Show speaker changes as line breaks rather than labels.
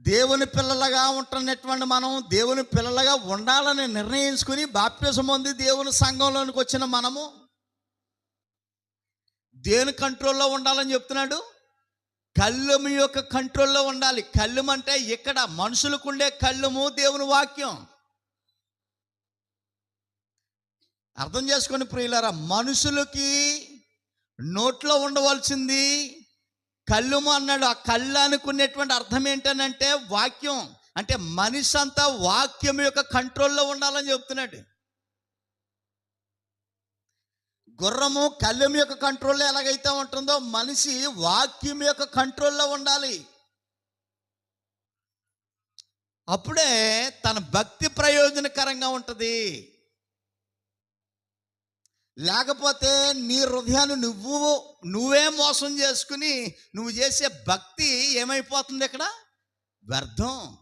దేవుని పిల్లలుగా ఉంటున్నటువంటి మనం దేవుని పిల్లలుగా ఉండాలని నిర్ణయించుకుని బాప్తిసం పొంది దేవుని సంఘంలోనికి వచ్చిన మనము దేని కంట్రోల్లో ఉండాలని చెప్తున్నాడు? కళ్ళెము యొక్క కంట్రోల్లో ఉండాలి. కళ్ళెము అంటే ఇక్కడ మనుషులకు ఉండే కళ్ళెము దేవుని వాక్యం. అర్థం చేసుకొని ప్రియులారా, మనుషులకి నోట్లో ఉండవలసింది కళ్ళెము అన్నాడు. ఆ కళ్ళు అనుకునేటువంటి అర్థం ఏంటనంటే వాక్యం. అంటే మనిషి అంతా వాక్యం యొక్క కంట్రోల్లో ఉండాలని చెప్తున్నాడు. గుర్రము కళ్ళెము యొక్క కంట్రోల్లో ఎలాగైతే ఉంటుందో మనిషి వాక్యం యొక్క కంట్రోల్లో ఉండాలి. అప్పుడే తన భక్తి ప్రయోజనకరంగా ఉంటుంది. లేకపోతే నీ హృదయాన్ని నువ్వే మోసం చేసుకుని నువ్వు చేసే భక్తి ఏమైపోతుంది? ఇక్కడ వ్యర్థం.